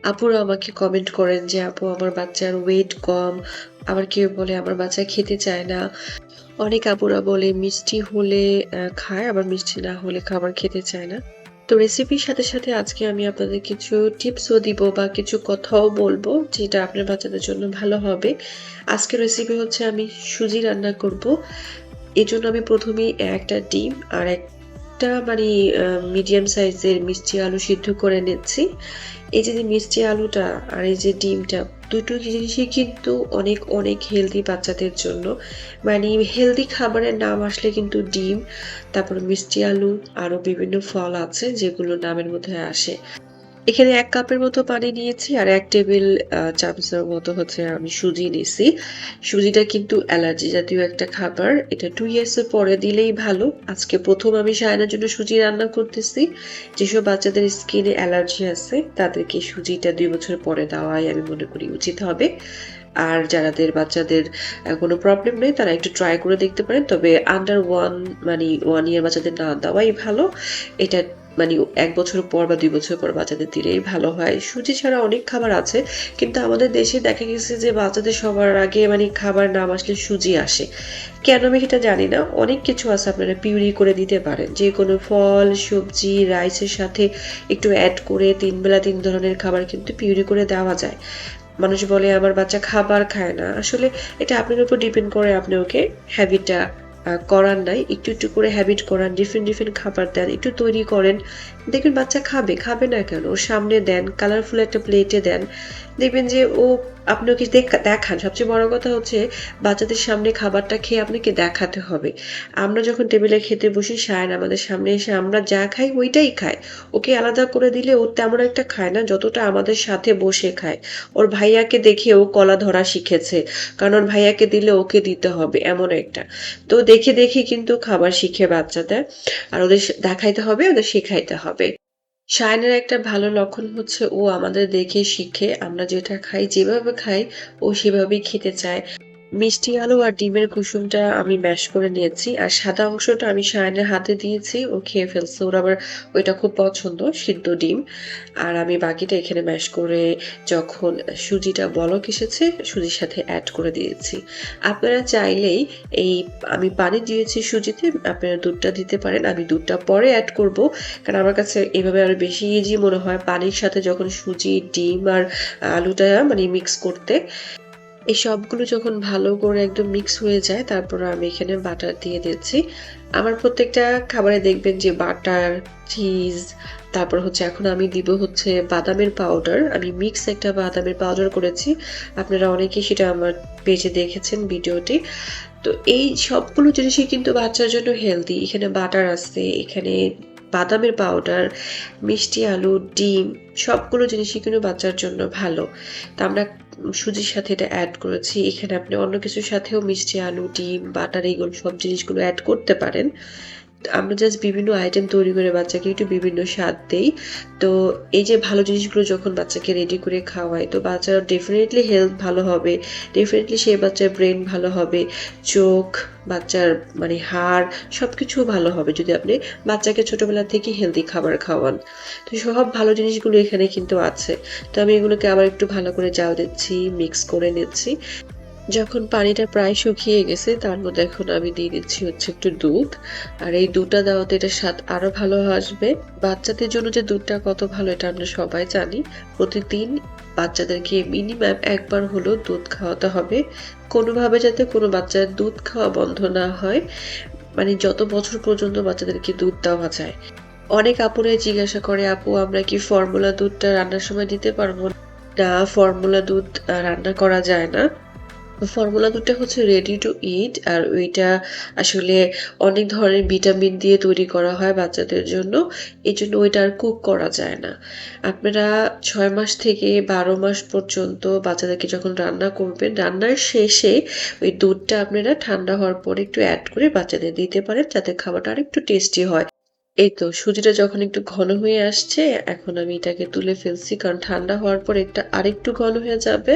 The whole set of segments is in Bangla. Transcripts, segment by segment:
আপুরা আমাকে কমেন্ট করেন যে আপু আমার বাচ্চার ওয়েট কম, আবার কেউ বলে আমার বাচ্চা খেতে চায় না। অনেক আপুরা বলে মিষ্টি হলে খায়, আবার মিষ্টি না হলে খাবার খেতে চায় না। তো রেসিপির সাথে সাথে আজকে আমি আপনাদের কিছু টিপসও দিব বা কিছু কথাও বলবো যেটা আপনার বাচ্চাদের জন্য ভালো হবে। আজকের রেসিপি হচ্ছে আমি সুজি রান্না করব। এজন্য আমি প্রথমেই একটা ডিম আর একটা মানে মিডিয়াম সাইজের মিষ্টি আলু সিদ্ধ করে নিচ্ছি। এই যে মিষ্টি আলুটা আর এই যে ডিমটা, দুটো জিনিসই কিন্তু অনেক অনেক হেলদি বাচ্চাদের জন্য। মানে হেলদি খাবারের নাম আসলে কিন্তু ডিম, তারপর মিষ্টি আলু, আরো বিভিন্ন ফল আছে যেগুলো নামের মধ্যে আসে। এখানে ১ কাপের মতো পানি নিয়েছি আর ১ টেবিল চামচের মতো হচ্ছে আমি সুজি নিছি। সুজিটা কিন্তু অ্যালার্জি জাতীয় একটা খাবার। এটা 2 ইয়ার্স এর পরে দিলেই ভালো। আজকে ১ম আমি শায়ানের জন্য সুজি রান্না করতেছি। যেসব বাচ্চাদের স্কিনে অ্যালার্জি আছে তাদেরকে সুজিটা ২ বছর পরে দেওয়াই আমি মনে করি উচিত হবে। আর যাদের বাচ্চাদের কোনো প্রবলেম নেই তারা একটু ট্রাই করে দেখতে পারেন। তবে আন্ডার 1 মানে 1 ইয়ার বাচ্চাদের না দেওয়াই ভালো। এটা মানে ১ বছর পর বা ২ বছর পর বাচ্চাদের দিলেই ভালো হয়। সুজি ছাড়া অনেক খাবার আছে। কিন্তু আমাদের দেশে দেখা গেছে যে বাচ্চাদের সবার আগে মানে খাবার নাম আসলে সুজি আসে। কেন আমি সেটা জানি না। অনেক কিছু আছে আপনারা পিউরি করে দিতে পারেন। যেকোনো ফল, সবজি, রাইসের সাথে একটু এড করে ৩ বেলা ৩ ধরনের খাবার কিন্তু পিউরি করে দেওয়া যায়। মানুষ বলে আমার বাচ্চা খাবার খায় না। আসলে এটা আপনার উপর ডিপেন্ড করে আপনি ওকে হ্যাবিটটা করান নাই। একটু, একটু করে হ্যাবিট করান। ডিফারেন্ট, ডিফারেন্ট খাবার দেন। একটু তৈরি করেন। দেখবেন বাচ্চা খাবে। খাবে না কেন? ওর সামনে দেন, কালারফুল একটা প্লেটে দেন। দেখবেন যে ও আপনি ওকে দেখান। সবচেয়ে বড় কথা হচ্ছে বাচ্চাদের সামনে খাবারটা খেয়ে আপনাকে দেখাতে হবে। আমরা যখন টেবিলে খেতে বসি শায়ান আমাদের সামনে এসে আমরা যা খাই ওইটাই খায়। ওকে আলাদা করে দিলে ও তেমন একটা খায় না যতটা আমাদের সাথে বসে খায়। ওর ভাইয়াকে দেখে ও কলা ধরা শিখেছে। কারণ ওর ভাইয়াকে দিলে ওকে দিতে হবে এমন একটা। তো দেখে দেখে কিন্তু খাবার শিখে বাচ্চাদের। আর ওদের দেখাইতে হবে, ওদের শেখাইতে হবে। শায়নের একটা ভালো লক্ষণ হচ্ছে ও আমাদের দেখে শিখে। আমরা যেটা খাই, যেভাবে খাই ও সেভাবেই খেতে চায়। মিষ্টি আলু আর ডিমের কুসুমটা আমি ম্যাশ করে নিয়েছি। আর সাদা অংশটা আমি শায়ানের হাতে দিয়েছি। ও খেয়ে ফেলছে। ওর আবার ওইটা খুব পছন্দ, সিদ্ধ ডিম। আর আমি বাকিটা এখানে ম্যাশ করে যখন সুজিটা বলক এসেছে, সুজির সাথে এড করে দিয়েছি। আপনারা চাইলেই এই আমি পানি দিয়েছি সুজিতে, আপনারা দুধটা দিতে পারেন। আমি দুধটা পরে এড করব। কারণ আমার কাছে এভাবে আরো বেশি ইজি মনে হয় পানির সাথে যখন সুজি, ডিম আর আলুটা মানে মিক্স করতে। এই সবগুলো যখন ভালো করে একদম মিক্স হয়ে যায় তারপর আমি এখানে বাটার দিয়ে দিচ্ছি। আমার প্রত্যেকটা খাবারে দেখবেন যে বাটার, চিজ, তারপর হচ্ছে এখন আমি দিব হচ্ছে বাদামের পাউডার। আমি মিক্স একটা বাদামের পাউডার করেছি। আপনারা অনেকেই সেটা আমার পেজে দেখেছেন ভিডিওটি। তো এই সবগুলো জিনিসই কিন্তু বাচ্চার জন্য হেলদি। এখানে বাটার আছে, এখানে বাদামের পাউডার, মিষ্টি আলু, ডিম সবগুলো জিনিসই কিন্তু বাচ্চার জন্য ভালো। তো আমরা সুজির সাথে এটা এড করেছি। এখানে আপনি অন্য কিছুর সাথেও মিষ্টি আলু, ডিম, বাটার এগুলো সব জিনিসগুলো এড করতে পারেন। আমরা জাস্ট বিভিন্ন আইটেম তৈরি করে বাচ্চাকে একটু বিভিন্ন স্বাদ দেই। তো এই যে ভালো জিনিসগুলো যখন বাচ্চাকে রেডি করে খাওয়াই তো বাচ্চার ডেফিনেটলি হেলথ ভালো হবে। ডেফিনেটলি সেই বাচ্চার ব্রেন ভালো হবে। চোখ, বাচ্চার মানে হাড় সবকিছু ভালো হবে যদি আপনি বাচ্চাকে ছোটবেলা থেকে হেলদি খাবার খাওয়ান। তো সব ভালো জিনিসগুলো এখানে কিন্তু আছে। তো আমি এগুলোকে আবার একটু ভালো করে জাল দিচ্ছি, মিক্স করে নিচ্ছি। যখন পানিটা প্রায় শুকিয়ে গেছে তার মধ্যে এখন আমি দিয়ে দিচ্ছি হচ্ছে একটু দুধ। আর এই দুধটা দেওয়াতে এটার স্বাদ আরো ভালো আসবে। বাচ্চাদের জন্য যে দুধটা কত ভালো এটা আমরা সবাই জানি। প্রতিদিন বাচ্চাদেরকে মিনিমাম একবার হলেও দুধ খাওয়াতে হবে। কোনোভাবে যাতে কোনো বাচ্চার দুধ খাওয়া বন্ধ না হয়। মানে যত বছর পর্যন্ত বাচ্চাদেরকে দুধ দেওয়া যায়। অনেক আপুরাই জিজ্ঞাসা করে আপু আমরা কি ফর্মুলা দুধটা রান্নার সময় দিতে পারবো? না, ফর্মুলা দুধ রান্না করা যায় না। ফর্মুলা দুধটা হচ্ছে রেডি টু ইট আর ওইটা আসলে অনেক ধরনের ভিটামিন দিয়ে তৈরি করা হয় বাচ্চাদের জন্য। এই জন্য ওইটা আর কুক করা যায় না। আপনারা ৬ মাস থেকে ১২ মাস পর্যন্ত বাচ্চাদেরকে যখন রান্না করবেন রান্নার শেষে ওই দুধটা আপনারা ঠান্ডা হওয়ার পরে একটু অ্যাড করে বাচ্চাদের দিতে পারেন যাতে খাবারটা আরেকটু টেস্টি হয়। এই তো সুজিটা যখন একটু ঘন হয়ে আসছে এখন আমি এটাকে তুলে ফেলছি কারণ ঠান্ডা হওয়ার পর এটা আরেকটু ঘন হয়ে যাবে।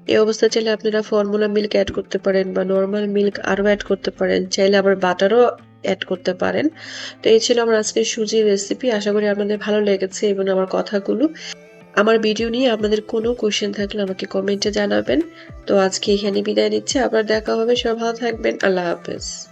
এই অবস্থায় চাইলে আপনারা ফর্মুলা মিল্ক এড করতে পারেন বা নরমাল মিল্ক আরো এড করতে পারেন। চাইলে আবার বাটারও এড করতে পারেন। তো এই ছিল আমার আজকের সুজির রেসিপি। আশা করি আপনাদের ভালো লেগেছে এবং আমার কথাগুলো। আমার ভিডিও নিয়ে আপনাদের কোনো কোয়েশ্চেন থাকলে আমাকে কমেন্টে জানাবেন। তো আজকে এখানে বিদায় নিচ্ছি। আবার দেখা হবে। সবাই ভালো থাকবেন। আল্লাহ হাফেজ।